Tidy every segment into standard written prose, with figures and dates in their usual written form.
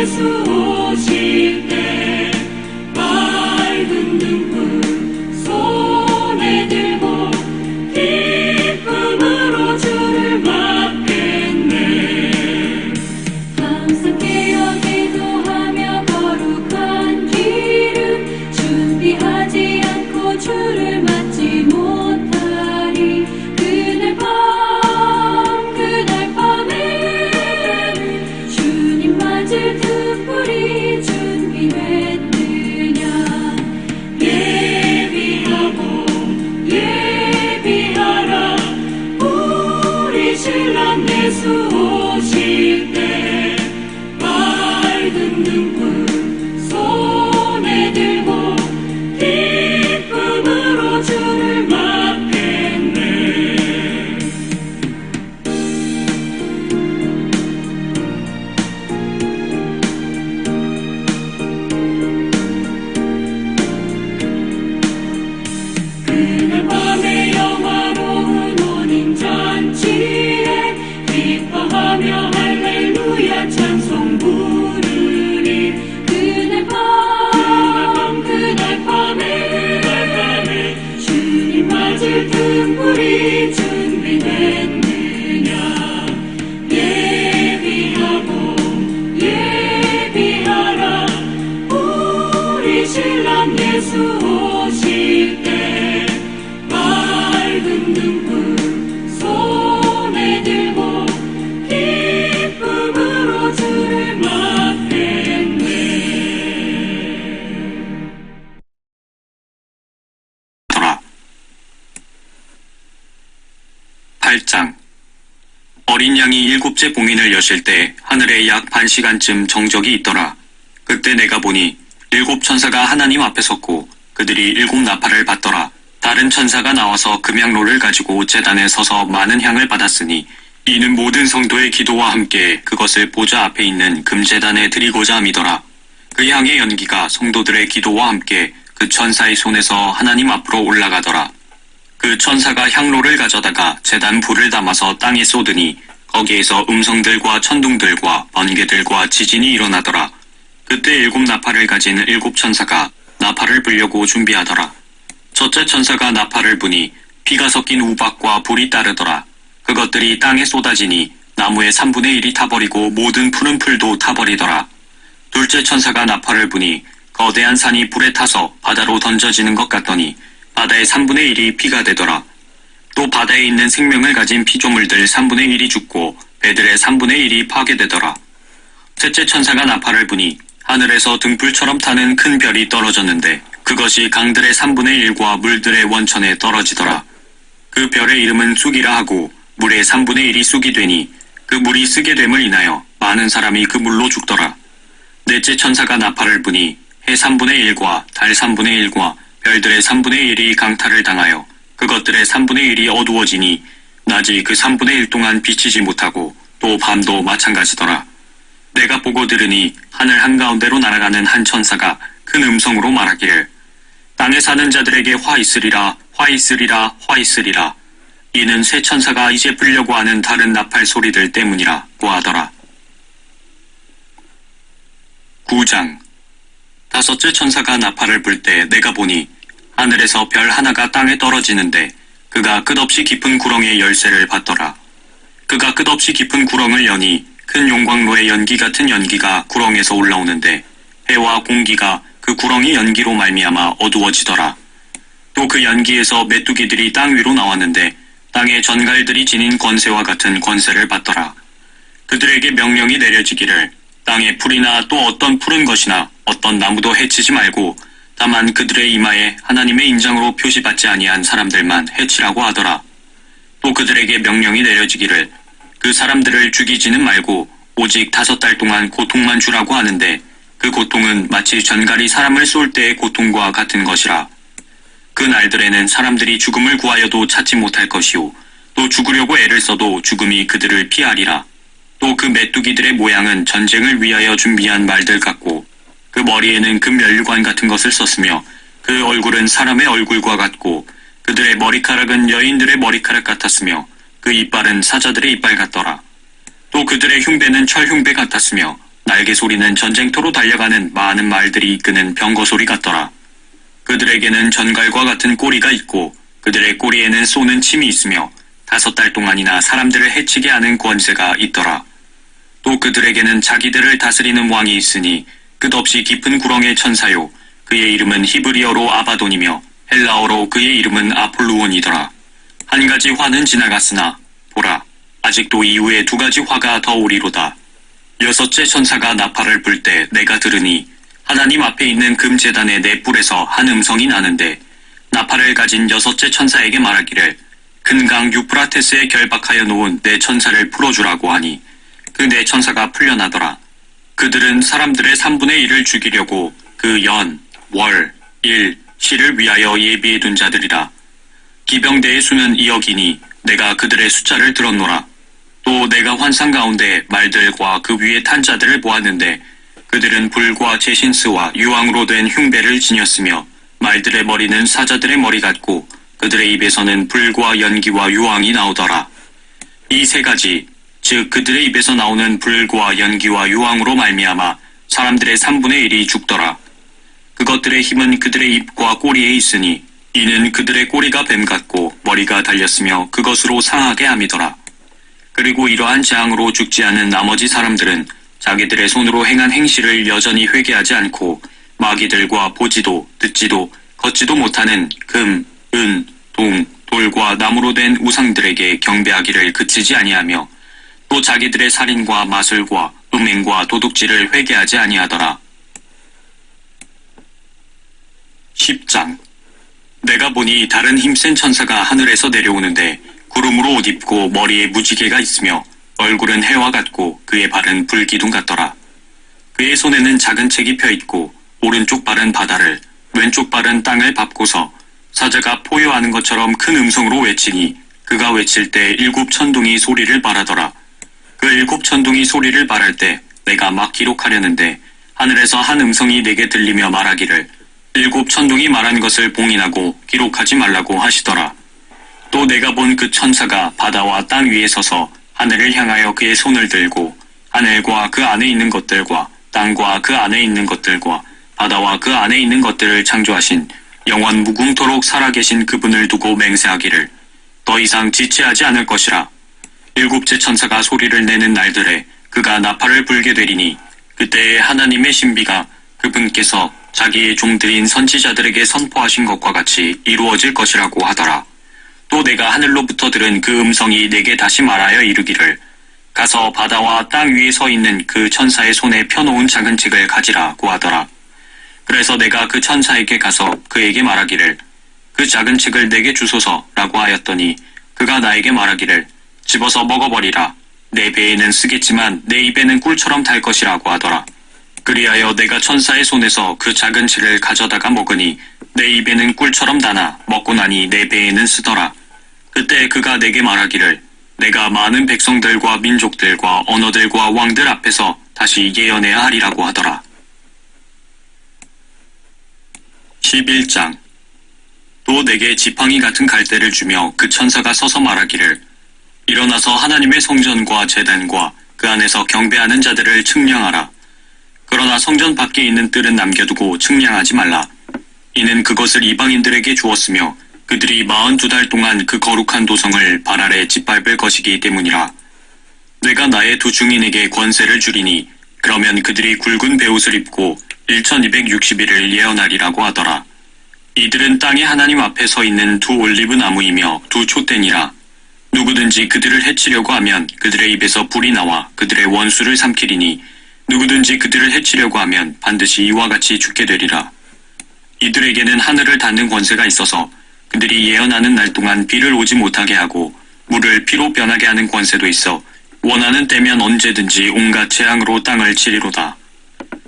예수 오실 때 맑은 눈물 손에 들고 기쁨으로 주를 맞겠네. 항상 깨어 기도하며 거룩한 길을 준비하지 않고 주를 맞지 못하리. 그날 밤에 주님 맞을 등불이 준비됐느냐. 예비하라. 우리 신랑 예수 오실 때 맑은 눈물 손에 들고 기쁨으로 주를 맞겠네. 그날 밤에 영화로운 혼인잔치에 기뻐하며 할렐루야 찬송 부르리. 그날 밤에 주님 맞을 등불이 준비됐느냐. 예비하라. 우리 신랑 예수 오실 때 맑은 눈물 손에 들고 기쁨으로 주를 맞겠네. 더라. 8장. 어린 양이 7째 봉인을 여실 때 하늘에 약 반 시간쯤 정적이 있더라. 그때 내가 보니 7 천사가 하나님 앞에 섰고 그들이 7 나팔을 받더라. 다른 천사가 나와서 금향로를 가지고 제단에 서서 많은 향을 받았으니 이는 모든 성도의 기도와 함께 그것을 보좌 앞에 있는 금제단에 드리고자 함이더라. 그 향의 연기가 성도들의 기도와 함께 그 천사의 손에서 하나님 앞으로 올라가더라. 그 천사가 향로를 가져다가 제단 불을 담아서 땅에 쏟으니 거기에서 음성들과 천둥들과 번개들과 지진이 일어나더라. 그때 7 나팔을 가진 7 천사가 나팔을 불려고 준비하더라. 첫째 천사가 나팔을 부니 피가 섞인 우박과 불이 따르더라. 그것들이 땅에 쏟아지니 나무의 3분의 1이 타버리고 모든 푸른 풀도 타버리더라. 둘째 천사가 나팔을 부니 거대한 산이 불에 타서 바다로 던져지는 것 같더니 바다의 3분의 1이 피가 되더라. 또 바다에 있는 생명을 가진 피조물들 3분의 1이 죽고 배들의 3분의 1이 파괴되더라. 셋째 천사가 나팔을 부니 하늘에서 등불처럼 타는 큰 별이 떨어졌는데 그것이 강들의 3분의 1과 물들의 원천에 떨어지더라. 그 별의 이름은 쑥이라 하고 물의 3분의 1이 쑥이 되니 그 물이 쓰게 됨을 인하여 많은 사람이 그 물로 죽더라. 넷째 천사가 나팔을 부니 해 3분의 1과 달 3분의 1과 별들의 3분의 1이 강탈을 당하여 그것들의 3분의 1이 어두워지니 낮이 그 3분의 1 동안 비치지 못하고 또 밤도 마찬가지더라. 내가 보고 들으니 하늘 한가운데로 날아가는 한 천사가 큰 음성으로 말하기를 땅에 사는 자들에게 화 있으리라, 화 있으리라, 화 있으리라. 이는 새 천사가 이제 불려고 하는 다른 나팔 소리들 때문이라고 하더라. 9장. 다섯째 천사가 나팔을 불 때 내가 보니 하늘에서 별 하나가 땅에 떨어지는데 그가 끝없이 깊은 구렁의 열쇠를 받더라. 그가 끝없이 깊은 구렁을 여니 큰 용광로의 연기 같은 연기가 구렁에서 올라오는데 해와 공기가 그 구렁이 연기로 말미암아 어두워지더라. 또 그 연기에서 메뚜기들이 땅 위로 나왔는데 땅의 전갈들이 지닌 권세와 같은 권세를 받더라. 그들에게 명령이 내려지기를 땅의 풀이나 또 어떤 푸른 것이나 어떤 나무도 해치지 말고 다만 그들의 이마에 하나님의 인장으로 표시받지 아니한 사람들만 해치라고 하더라. 또 그들에게 명령이 내려지기를 그 사람들을 죽이지는 말고 오직 5달 동안 고통만 주라고 하는데 그 고통은 마치 전갈이 사람을 쏠 때의 고통과 같은 것이라. 그 날들에는 사람들이 죽음을 구하여도 찾지 못할 것이요 또 죽으려고 애를 써도 죽음이 그들을 피하리라. 또 그 메뚜기들의 모양은 전쟁을 위하여 준비한 말들 같고 그 머리에는 금면류관 같은 것을 썼으며 그 얼굴은 사람의 얼굴과 같고 그들의 머리카락은 여인들의 머리카락 같았으며 그 이빨은 사자들의 이빨 같더라. 또 그들의 흉배는 철 흉배 같았으며 날개 소리는 전쟁터로 달려가는 많은 말들이 이끄는 병거 소리 같더라. 그들에게는 전갈과 같은 꼬리가 있고 그들의 꼬리에는 쏘는 침이 있으며 5달 동안이나 사람들을 해치게 하는 권세가 있더라. 또 그들에게는 자기들을 다스리는 왕이 있으니 끝없이 깊은 구렁의 천사요 그의 이름은 히브리어로 아바돈이며 헬라어로 그의 이름은 아폴루온이더라. 한 가지 화는 지나갔으나 보라 아직도 이후에 2가지 화가 더 오리로다. 6째 천사가 나팔을 불 때 내가 들으니 하나님 앞에 있는 금제단의 네 뿔에서 한 음성이 나는데 나팔을 가진 6째 천사에게 말하기를 큰 강 유프라테스에 결박하여 놓은 네 천사를 풀어주라고 하니 그 네 천사가 풀려나더라. 그들은 사람들의 3분의 1을 죽이려고 그 연, 월, 일, 시를 위하여 예비해둔 자들이라. 기병대의 수는 2억이니 내가 그들의 숫자를 들었노라. 또 내가 환상 가운데 말들과 그 위에 탄 자들을 보았는데 그들은 불과 제신스와 유황으로 된 흉배를 지녔으며 말들의 머리는 사자들의 머리 같고 그들의 입에서는 불과 연기와 유황이 나오더라. 이 3가지 즉 그들의 입에서 나오는 불과 연기와 유황으로 말미암아 사람들의 3분의 1이 죽더라. 그것들의 힘은 그들의 입과 꼬리에 있으니 이는 그들의 꼬리가 뱀 같고 머리가 달렸으며 그것으로 상하게 함이더라. 그리고 이러한 재앙으로 죽지 않은 나머지 사람들은 자기들의 손으로 행한 행실을 여전히 회개하지 않고 마귀들과 보지도 듣지도 걷지도 못하는 금, 은, 동, 돌과 나무로 된 우상들에게 경배하기를 그치지 아니하며 또 자기들의 살인과 마술과 음행과 도둑질을 회개하지 아니하더라. 10장 내가 보니 다른 힘센 천사가 하늘에서 내려오는데 구름으로 옷 입고 머리에 무지개가 있으며 얼굴은 해와 같고 그의 발은 불기둥 같더라. 그의 손에는 작은 책이 펴있고 오른쪽 발은 바다를 왼쪽 발은 땅을 밟고서 사자가 포효하는 것처럼 큰 음성으로 외치니 그가 외칠 때 7 천둥이 소리를 발하더라. 그 7 천둥이 소리를 발할 때 내가 막 기록하려는데 하늘에서 한 음성이 내게 들리며 말하기를 7 천둥이 말한 것을 봉인하고 기록하지 말라고 하시더라. 또 내가 본 그 천사가 바다와 땅 위에 서서 하늘을 향하여 그의 손을 들고 하늘과 그 안에 있는 것들과 땅과 그 안에 있는 것들과 바다와 그 안에 있는 것들을 창조하신 영원 무궁토록 살아계신 그분을 두고 맹세하기를 더 이상 지체하지 않을 것이라. 7째 천사가 소리를 내는 날들에 그가 나팔을 불게 되리니 그때에 하나님의 신비가 그분께서 자기의 종들인 선지자들에게 선포하신 것과 같이 이루어질 것이라고 하더라. 또 내가 하늘로부터 들은 그 음성이 내게 다시 말하여 이르기를 가서 바다와 땅 위에 서 있는 그 천사의 손에 펴놓은 작은 책을 가지라고 하더라. 그래서 내가 그 천사에게 가서 그에게 말하기를 그 작은 책을 내게 주소서라고 하였더니 그가 나에게 말하기를 집어서 먹어버리라. 내 배에는 쓰겠지만 내 입에는 꿀처럼 달 것이라고 하더라. 그리하여 내가 천사의 손에서 그 작은 책을 가져다가 먹으니 내 입에는 꿀처럼 다나 먹고 나니 내 배에는 쓰더라. 그때 그가 내게 말하기를 내가 많은 백성들과 민족들과 언어들과 왕들 앞에서 다시 예언해야 하리라고 하더라. 11장 또 내게 지팡이 같은 갈대를 주며 그 천사가 서서 말하기를 일어나서 하나님의 성전과 제단과 그 안에서 경배하는 자들을 측량하라. 그러나 성전 밖에 있는 뜰은 남겨두고 측량하지 말라. 이는 그것을 이방인들에게 주었으며 그들이 42달 동안 그 거룩한 도성을 발 아래 짓밟을 것이기 때문이라. 내가 나의 2 증인에게 권세를 주리니 그러면 그들이 굵은 베옷을 입고 1260일을 예언하리라고 하더라. 이들은 땅의 하나님 앞에 서 있는 2 올리브 나무이며 2 촛대니라. 누구든지 그들을 해치려고 하면 그들의 입에서 불이 나와 그들의 원수를 삼키리니 누구든지 그들을 해치려고 하면 반드시 이와 같이 죽게 되리라. 이들에게는 하늘을 닫는 권세가 있어서 그들이 예언하는 날 동안 비를 오지 못하게 하고 물을 피로 변하게 하는 권세도 있어 원하는 때면 언제든지 온갖 재앙으로 땅을 치리로다.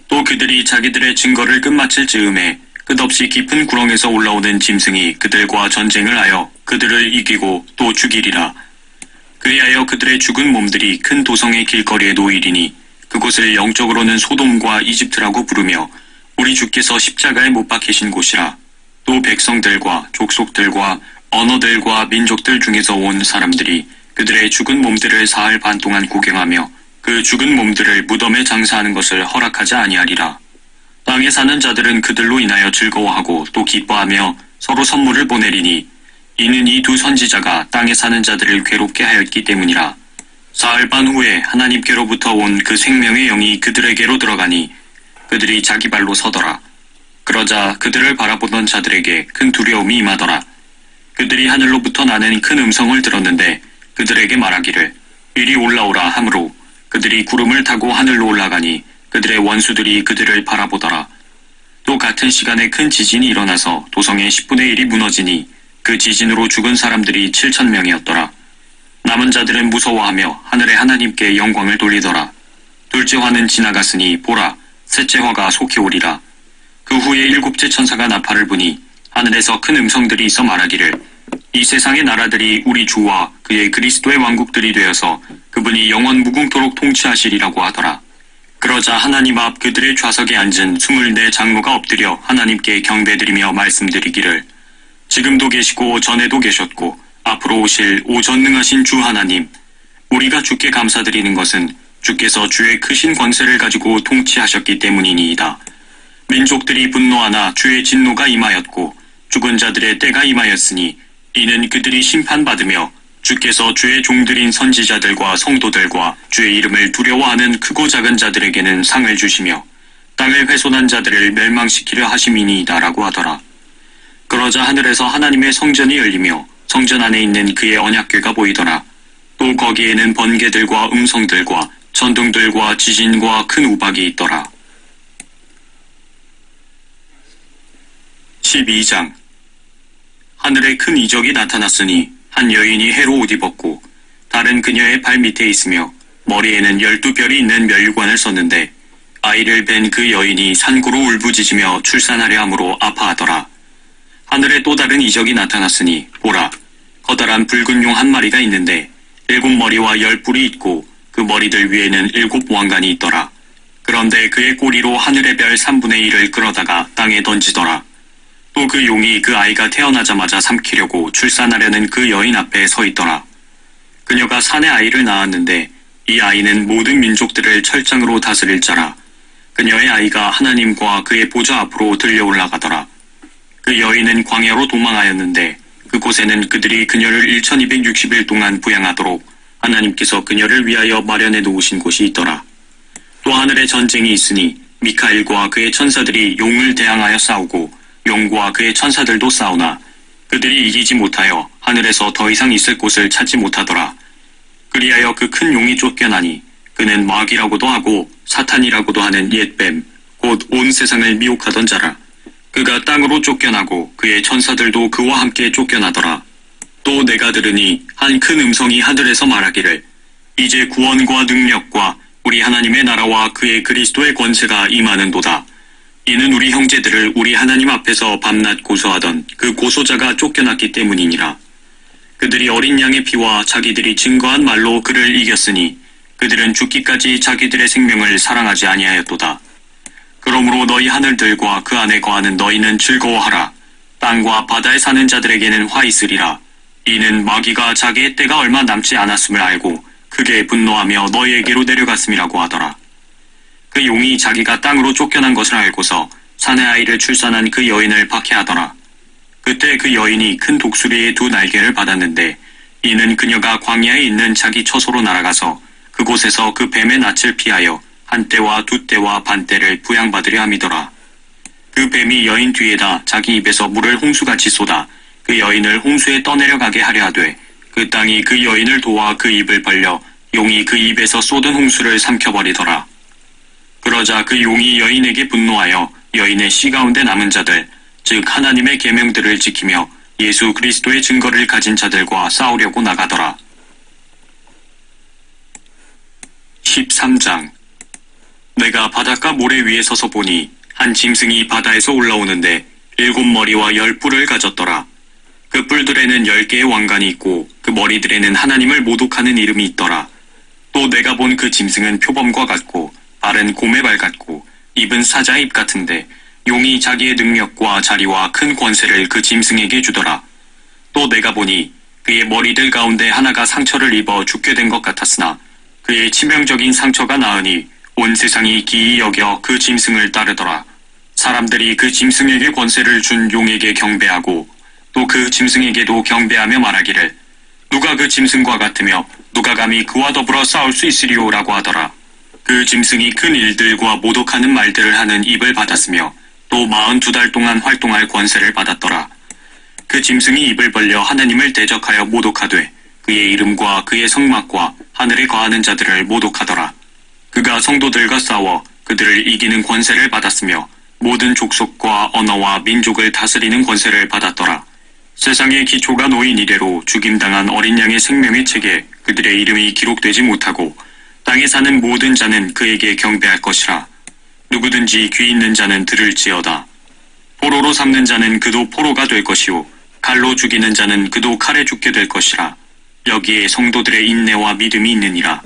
또 그들이 자기들의 증거를 끝마칠 즈음에 끝없이 깊은 구렁에서 올라오는 짐승이 그들과 전쟁을 하여 그들을 이기고 또 죽이리라. 그리하여 그들의 죽은 몸들이 큰 도성의 길거리에 놓이리니 그곳을 영적으로는 소돔과 이집트라고 부르며 우리 주께서 십자가에 못 박히신 곳이라. 또 백성들과 족속들과 언어들과 민족들 중에서 온 사람들이 그들의 죽은 몸들을 사흘 반 동안 구경하며 그 죽은 몸들을 무덤에 장사하는 것을 허락하지 아니하리라. 땅에 사는 자들은 그들로 인하여 즐거워하고 또 기뻐하며 서로 선물을 보내리니 이는 이 두 선지자가 땅에 사는 자들을 괴롭게 하였기 때문이라. 사흘 반 후에 하나님께로부터 온 그 생명의 영이 그들에게로 들어가니 그들이 자기 발로 서더라. 그러자 그들을 바라보던 자들에게 큰 두려움이 임하더라. 그들이 하늘로부터 나는 큰 음성을 들었는데 그들에게 말하기를 이리 올라오라 하므로 그들이 구름을 타고 하늘로 올라가니 그들의 원수들이 그들을 바라보더라. 또 같은 시간에 큰 지진이 일어나서 도성의 10분의 1이 무너지니 그 지진으로 죽은 사람들이 7,000명이었더라. 남은 자들은 무서워하며 하늘의 하나님께 영광을 돌리더라. 둘째 화는 지나갔으니 보라, 셋째 화가 속히 오리라. 그 후에 일곱째 천사가 나팔을 부니 하늘에서 큰 음성들이 있어 말하기를 이 세상의 나라들이 우리 주와 그의 그리스도의 왕국들이 되어서 그분이 영원 무궁토록 통치하시리라고 하더라. 그러자 하나님 앞 그들의 좌석에 앉은 24 장로가 엎드려 하나님께 경배드리며 말씀드리기를 지금도 계시고 전에도 계셨고 앞으로 오실 오전능하신 주 하나님, 우리가 주께 감사드리는 것은 주께서 주의 크신 권세를 가지고 통치하셨기 때문이니이다. 민족들이 분노하나 주의 진노가 임하였고 죽은 자들의 때가 임하였으니 이는 그들이 심판받으며 주께서 주의 종들인 선지자들과 성도들과 주의 이름을 두려워하는 크고 작은 자들에게는 상을 주시며 땅을 훼손한 자들을 멸망시키려 하심이니이다라고 하더라. 그러자 하늘에서 하나님의 성전이 열리며 성전 안에 있는 그의 언약궤가 보이더라. 또 거기에는 번개들과 음성들과 천둥들과 지진과 큰 우박이 있더라. 12장. 하늘에 큰 이적이 나타났으니 한 여인이 해로 옷 입었고 다른 그녀의 발 밑에 있으며 머리에는 12별이 있는 멸관을 썼는데 아이를 뵌 그 여인이 산고로 울부짖으며 출산하려 함으로 아파하더라. 하늘에 또 다른 이적이 나타났으니 보라, 커다란 붉은 용 한 마리가 있는데 7머리와 10뿔이 있고 그 머리들 위에는 7 왕관이 있더라. 그런데 그의 꼬리로 하늘의 별 3분의 1을 끌어다가 땅에 던지더라. 또 그 용이 그 아이가 태어나자마자 삼키려고 출산하려는 그 여인 앞에 서 있더라. 그녀가 산에 아이를 낳았는데 이 아이는 모든 민족들을 철장으로 다스릴 자라. 그녀의 아이가 하나님과 그의 보좌 앞으로 들려 올라가더라. 그 여인은 광야로 도망하였는데 그곳에는 그들이 그녀를 1260일 동안 부양하도록 하나님께서 그녀를 위하여 마련해 놓으신 곳이 있더라. 또 하늘에 전쟁이 있으니 미카엘과 그의 천사들이 용을 대항하여 싸우고 용과 그의 천사들도 싸우나 그들이 이기지 못하여 하늘에서 더 이상 있을 곳을 찾지 못하더라. 그리하여 그 큰 용이 쫓겨나니 그는 마귀라고도 하고 사탄이라고도 하는 옛뱀 곧 온 세상을 미혹하던 자라. 그가 땅으로 쫓겨나고 그의 천사들도 그와 함께 쫓겨나더라. 또 내가 들으니 한 큰 음성이 하늘에서 말하기를 이제 구원과 능력과 우리 하나님의 나라와 그의 그리스도의 권세가 임하는도다. 이는 우리 형제들을 우리 하나님 앞에서 밤낮 고소하던 그 고소자가 쫓겨났기 때문이니라. 그들이 어린 양의 피와 자기들이 증거한 말로 그를 이겼으니 그들은 죽기까지 자기들의 생명을 사랑하지 아니하였도다. 그러므로 너희 하늘들과 그 안에 거하는 너희는 즐거워하라. 땅과 바다에 사는 자들에게는 화 있으리라. 이는 마귀가 자기의 때가 얼마 남지 않았음을 알고 크게 분노하며 너희에게로 내려갔음이라고 하더라. 그 용이 자기가 땅으로 쫓겨난 것을 알고서 산의 아이를 출산한 그 여인을 박해하더라. 그때 그 여인이 큰 독수리의 2 날개를 받았는데 이는 그녀가 광야에 있는 자기 처소로 날아가서 그곳에서 그 뱀의 낯을 피하여 한 때와 2 때와 반 때를 부양받으려 함이더라. 그 뱀이 여인 뒤에다 자기 입에서 물을 홍수같이 쏟아 그 여인을 홍수에 떠내려가게 하려 하되 그 땅이 그 여인을 도와 그 입을 벌려 용이 그 입에서 쏟은 홍수를 삼켜버리더라. 그러자 그 용이 여인에게 분노하여 여인의 씨 가운데 남은 자들, 즉 하나님의 계명들을 지키며 예수 그리스도의 증거를 가진 자들과 싸우려고 나가더라. 13장. 내가 바닷가 모래 위에 서서 보니 한 짐승이 바다에서 올라오는데 7머리와 10뿔을 가졌더라. 그 뿔들에는 10개의 왕관이 있고 그 머리들에는 하나님을 모독하는 이름이 있더라. 또 내가 본 그 짐승은 표범과 같고 발은 곰의 발 같고 입은 사자의 입 같은데 용이 자기의 능력과 자리와 큰 권세를 그 짐승에게 주더라. 또 내가 보니 그의 머리들 가운데 하나가 상처를 입어 죽게 된 것 같았으나 그의 치명적인 상처가 나으니 온 세상이 기이 여겨 그 짐승을 따르더라. 사람들이 그 짐승에게 권세를 준 용에게 경배하고 또 그 짐승에게도 경배하며 말하기를 누가 그 짐승과 같으며 누가 감히 그와 더불어 싸울 수 있으리오라고 하더라. 그 짐승이 큰 일들과 모독하는 말들을 하는 입을 받았으며 또 42달 동안 활동할 권세를 받았더라. 그 짐승이 입을 벌려 하나님을 대적하여 모독하되 그의 이름과 그의 성막과 하늘에 거하는 자들을 모독하더라. 그가 성도들과 싸워 그들을 이기는 권세를 받았으며 모든 족속과 언어와 민족을 다스리는 권세를 받았더라. 세상의 기초가 놓인 이래로 죽임당한 어린 양의 생명의 책에 그들의 이름이 기록되지 못하고 땅에 사는 모든 자는 그에게 경배할 것이라. 누구든지 귀 있는 자는 들을지어다. 포로로 삼는 자는 그도 포로가 될 것이요 칼로 죽이는 자는 그도 칼에 죽게 될 것이라. 여기에 성도들의 인내와 믿음이 있느니라.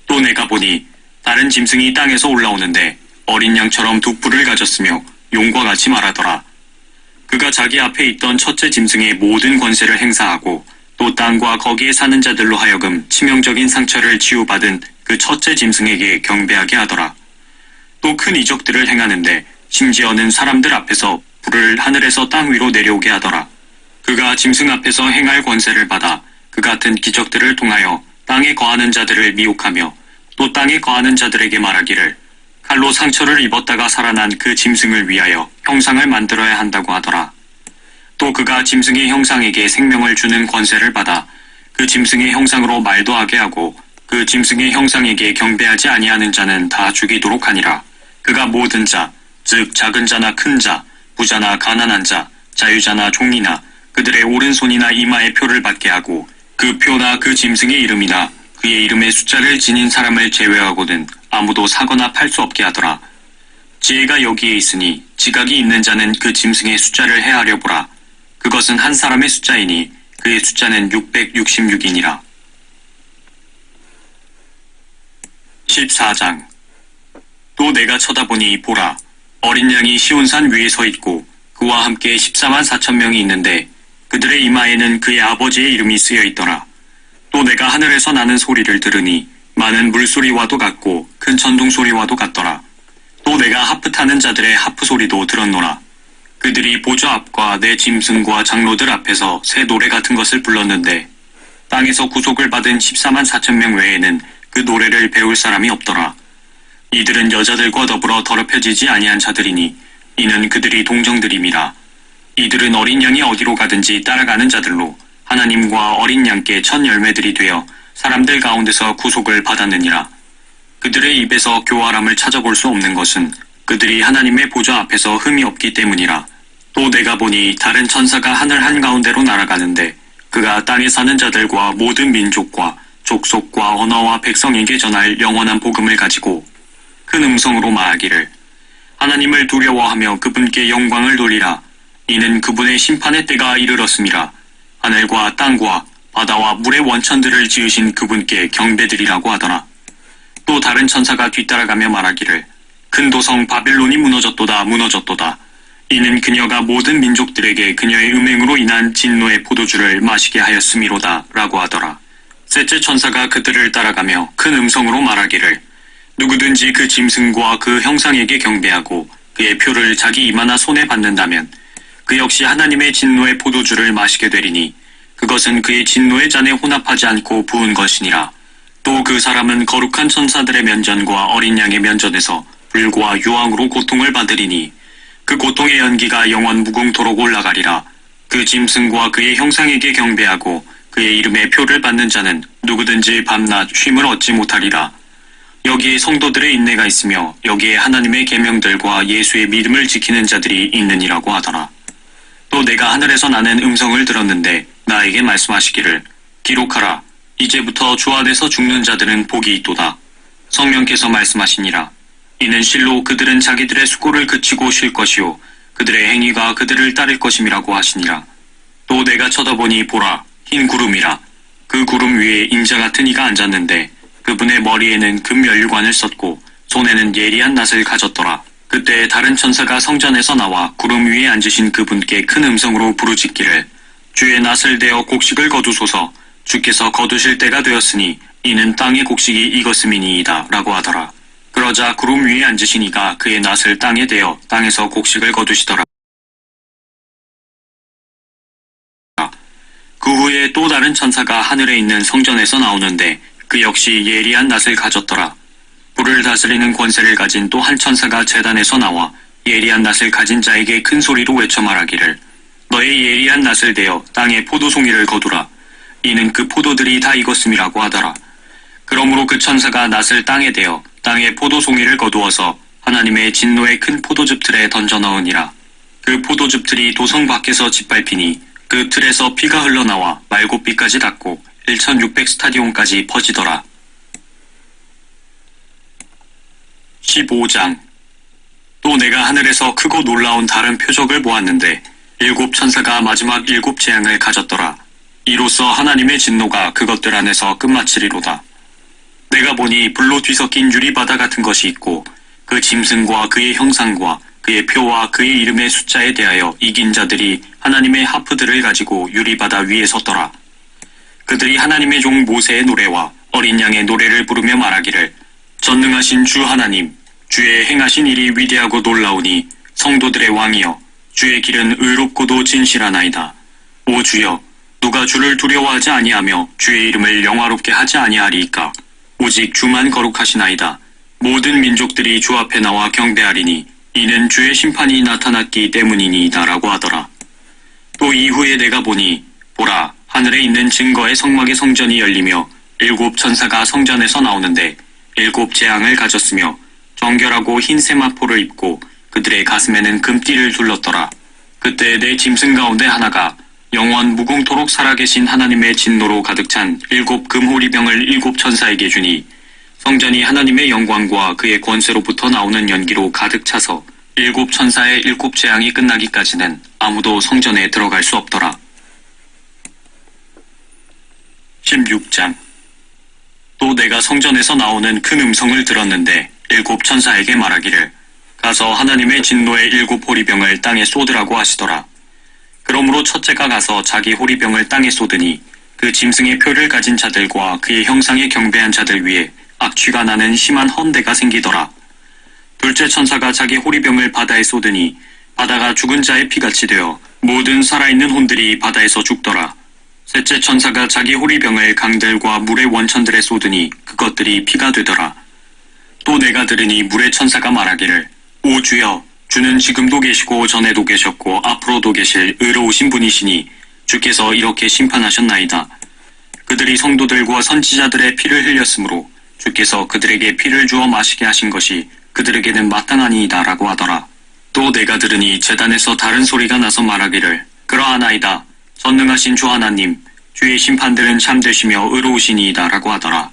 또 내가 보니 다른 짐승이 땅에서 올라오는데 어린 양처럼 두 뿔을 가졌으며 용과 같이 말하더라. 그가 자기 앞에 있던 첫째 짐승의 모든 권세를 행사하고 또 땅과 거기에 사는 자들로 하여금 치명적인 상처를 치유받은 그 첫째 짐승에게 경배하게 하더라. 또 큰 이적들을 행하는데 심지어는 사람들 앞에서 불을 하늘에서 땅 위로 내려오게 하더라. 그가 짐승 앞에서 행할 권세를 받아 그 같은 기적들을 통하여 땅에 거하는 자들을 미혹하며 또 땅에 거하는 자들에게 말하기를 칼로 상처를 입었다가 살아난 그 짐승을 위하여 형상을 만들어야 한다고 하더라. 또 그가 짐승의 형상에게 생명을 주는 권세를 받아 그 짐승의 형상으로 말도 하게 하고 그 짐승의 형상에게 경배하지 아니하는 자는 다 죽이도록 하니라. 그가 모든 자, 즉 작은 자나 큰 자, 부자나 가난한 자, 자유자나 종이나 그들의 오른손이나 이마에 표를 받게 하고 그 표나 그 짐승의 이름이나 그의 이름의 숫자를 지닌 사람을 제외하고는 아무도 사거나 팔 수 없게 하더라. 지혜가 여기에 있으니 지각이 있는 자는 그 짐승의 숫자를 헤아려 보라. 그것은 한 사람의 숫자이니 그의 숫자는 666이니라. 14장. 또 내가 쳐다보니 보라, 어린 양이 시온산 위에 서 있고 그와 함께 14만 4천 명이 있는데 그들의 이마에는 그의 아버지의 이름이 쓰여 있더라. 또 내가 하늘에서 나는 소리를 들으니 많은 물소리와도 같고 큰 천둥 소리와도 같더라. 또 내가 하프 타는 자들의 하프 소리도 들었노라. 그들이 보좌 앞과 내 짐승과 장로들 앞에서 새 노래 같은 것을 불렀는데 땅에서 구속을 받은 14만 4천 명 외에는 그 노래를 배울 사람이 없더라. 이들은 여자들과 더불어 더럽혀지지 아니한 자들이니 이는 그들이 동정들임이라. 이들은 어린 양이 어디로 가든지 따라가는 자들로 하나님과 어린 양께 첫 열매들이 되어 사람들 가운데서 구속을 받았느니라. 그들의 입에서 교활함을 찾아볼 수 없는 것은 그들이 하나님의 보좌 앞에서 흠이 없기 때문이라. 또 내가 보니 다른 천사가 하늘 한가운데로 날아가는데 그가 땅에 사는 자들과 모든 민족과 족속과 언어와 백성에게 전할 영원한 복음을 가지고 큰 음성으로 말하기를 하나님을 두려워하며 그분께 영광을 돌리라. 이는 그분의 심판의 때가 이르렀음이라. 하늘과 땅과 바다와 물의 원천들을 지으신 그분께 경배드리라고 하더라. 또 다른 천사가 뒤따라가며 말하기를 큰 도성 바벨론이 무너졌도다 무너졌도다. 이는 그녀가 모든 민족들에게 그녀의 음행으로 인한 진노의 포도주를 마시게 하였음이로다 라고 하더라. 셋째 천사가 그들을 따라가며 큰 음성으로 말하기를 누구든지 그 짐승과 그 형상에게 경배하고 그의 표를 자기 이마나 손에 받는다면 그 역시 하나님의 진노의 포도주를 마시게 되리니 그것은 그의 진노의 잔에 혼합하지 않고 부은 것이니라. 또 그 사람은 거룩한 천사들의 면전과 어린 양의 면전에서 불과 유황으로 고통을 받으리니 그 고통의 연기가 영원 무궁토록 올라가리라. 그 짐승과 그의 형상에게 경배하고 그의 이름의 표를 받는 자는 누구든지 밤낮 쉼을 얻지 못하리라. 여기에 성도들의 인내가 있으며 여기에 하나님의 계명들과 예수의 믿음을 지키는 자들이 있느니라고 하더라. 또 내가 하늘에서 나는 음성을 들었는데 나에게 말씀하시기를 기록하라. 이제부터 주 안에서 죽는 자들은 복이 있도다. 성령께서 말씀하시니라. 이는 실로 그들은 자기들의 수고를 그치고 쉴 것이요 그들의 행위가 그들을 따를 것임이라고 하시니라. 또 내가 쳐다보니 보라, 흰 구름이라. 그 구름 위에 인자 같은 이가 앉았는데 그분의 머리에는 금면류관을 썼고 손에는 예리한 낫을 가졌더라. 그때 다른 천사가 성전에서 나와 구름 위에 앉으신 그분께 큰 음성으로 부르짖기를 주의 낫을 대어 곡식을 거두소서. 주께서 거두실 때가 되었으니 이는 땅의 곡식이 익었음이니이다 라고 하더라. 그러자 구름 위에 앉으신 이가 그의 낫을 땅에 대어 땅에서 곡식을 거두시더라. 그 후에 또 다른 천사가 하늘에 있는 성전에서 나오는데 그 역시 예리한 낫을 가졌더라. 불을 다스리는 권세를 가진 또 한 천사가 제단에서 나와 예리한 낫을 가진 자에게 큰 소리로 외쳐 말하기를 너의 예리한 낫을 대어 땅에 포도송이를 거두라. 이는 그 포도들이 다 익었음이라고 하더라. 그러므로 그 천사가 낫을 땅에 대어 땅에 포도송이를 거두어서 하나님의 진노의 큰 포도즙 틀에 던져 넣으니라. 그 포도즙 틀이 도성 밖에서 짓밟히니 그 틀에서 피가 흘러나와 말곶비까지 닿고 1600 스타디온까지 퍼지더라. 15장. 또 내가 하늘에서 크고 놀라운 다른 표적을 보았는데 일곱 천사가 마지막 일곱 재앙을 가졌더라. 이로써 하나님의 진노가 그것들 안에서 끝마치리로다. 내가 보니 불로 뒤섞인 유리바다 같은 것이 있고 그 짐승과 그의 형상과 그의 표와 그의 이름의 숫자에 대하여 이긴 자들이 하나님의 하프들을 가지고 유리바다 위에 섰더라. 그들이 하나님의 종 모세의 노래와 어린 양의 노래를 부르며 말하기를 전능하신 주 하나님, 주의 행하신 일이 위대하고 놀라우니 성도들의 왕이여, 주의 길은 의롭고도 진실하나이다. 오 주여, 누가 주를 두려워하지 아니하며 주의 이름을 영화롭게 하지 아니하리이까. 오직 주만 거룩하시나이다. 모든 민족들이 주 앞에 나와 경배하리니 이는 주의 심판이 나타났기 때문이니이다 라고 하더라. 또 이후에 내가 보니 보라, 하늘에 있는 증거의 성막의 성전이 열리며 일곱 천사가 성전에서 나오는데 일곱 재앙을 가졌으며 정결하고 흰 세마포를 입고 그들의 가슴에는 금띠를 둘렀더라. 그때 내 짐승 가운데 하나가 영원 무궁토록 살아계신 하나님의 진노로 가득 찬 일곱 금호리병을 일곱 천사에게 주니 성전이 하나님의 영광과 그의 권세로부터 나오는 연기로 가득 차서 일곱 천사의 일곱 재앙이 끝나기까지는 아무도 성전에 들어갈 수 없더라. 16장. 또 내가 성전에서 나오는 큰 음성을 들었는데 일곱 천사에게 말하기를 가서 하나님의 진노의 일곱 호리병을 땅에 쏟으라고 하시더라. 그러므로 첫째가 가서 자기 호리병을 땅에 쏟으니 그 짐승의 표를 가진 자들과 그의 형상에 경배한 자들 위에 악취가 나는 심한 헌대가 생기더라. 둘째 천사가 자기 호리병을 바다에 쏟으니 바다가 죽은 자의 피같이 되어 모든 살아있는 혼들이 바다에서 죽더라. 셋째 천사가 자기 호리병을 강들과 물의 원천들에 쏟으니 그것들이 피가 되더라. 또 내가 들으니 물의 천사가 말하기를 오 주여, 주는 지금도 계시고 전에도 계셨고 앞으로도 계실 의로우신 분이시니 주께서 이렇게 심판하셨나이다. 그들이 성도들과 선지자들의 피를 흘렸으므로 주께서 그들에게 피를 주어 마시게 하신 것이 그들에게는 마땅하니이다 라고 하더라. 또 내가 들으니 제단에서 다른 소리가 나서 말하기를 그러하나이다. 전능하신 주 하나님, 주의 심판들은 참되시며 의로우시니이다 라고 하더라.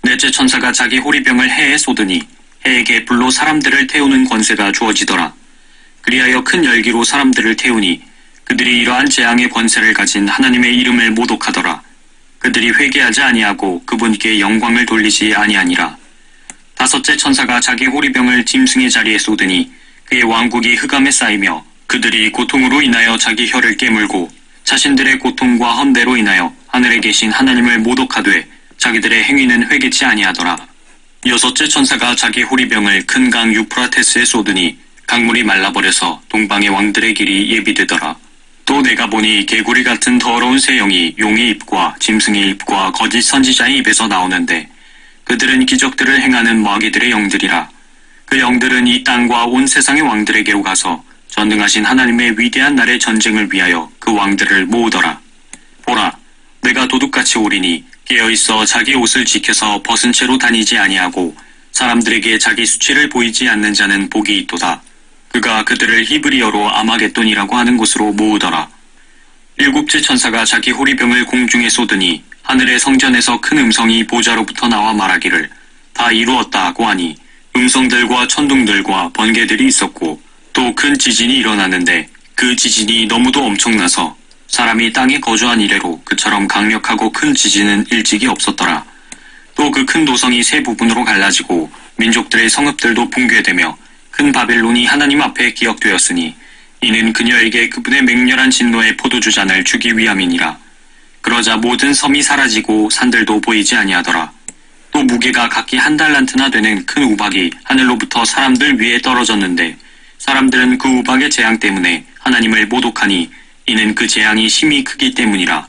넷째 천사가 자기 호리병을 해에 쏟으니 해에게 불로 사람들을 태우는 권세가 주어지더라. 그리하여 큰 열기로 사람들을 태우니 그들이 이러한 재앙의 권세를 가진 하나님의 이름을 모독하더라. 그들이 회개하지 아니하고 그분께 영광을 돌리지 아니하니라. 다섯째 천사가 자기 호리병을 짐승의 자리에 쏟으니 그의 왕국이 흑암에 쌓이며 그들이 고통으로 인하여 자기 혀를 깨물고 자신들의 고통과 헌대로 인하여 하늘에 계신 하나님을 모독하되 자기들의 행위는 회개치 아니하더라. 여섯째 천사가 자기 호리병을 큰 강 유프라테스에 쏟으니 강물이 말라버려서 동방의 왕들의 길이 예비되더라. 또 내가 보니 개구리 같은 더러운 새 영이 용의 입과 짐승의 입과 거짓 선지자의 입에서 나오는데 그들은 기적들을 행하는 마귀들의 영들이라. 그 영들은 이 땅과 온 세상의 왕들에게로 가서 전능하신 하나님의 위대한 날의 전쟁을 위하여 그 왕들을 모으더라. 보라, 내가 도둑같이 오리니 깨어있어 자기 옷을 지켜서 벗은 채로 다니지 아니하고 사람들에게 자기 수치를 보이지 않는 자는 복이 있도다. 그가 그들을 히브리어로 아마겟돈이라고 하는 곳으로 모으더라. 일곱째 천사가 자기 호리병을 공중에 쏟으니 하늘의 성전에서 큰 음성이 보좌로부터 나와 말하기를 다 이루었다 하고 하니 음성들과 천둥들과 번개들이 있었고 또 큰 지진이 일어났는데 그 지진이 너무도 엄청나서 사람이 땅에 거주한 이래로 그처럼 강력하고 큰 지진은 일찍이 없었더라. 또 그 큰 도성이 세 부분으로 갈라지고 민족들의 성읍들도 붕괴되며 큰 바벨론이 하나님 앞에 기억되었으니 이는 그녀에게 그분의 맹렬한 진노의 포도주 잔을 주기 위함이니라. 그러자 모든 섬이 사라지고 산들도 보이지 아니하더라. 또 무게가 각기 1달란트나 되는 큰 우박이 하늘로부터 사람들 위에 떨어졌는데 사람들은 그 우박의 재앙 때문에 하나님을 모독하니 이는 그 재앙이 심히 크기 때문이라.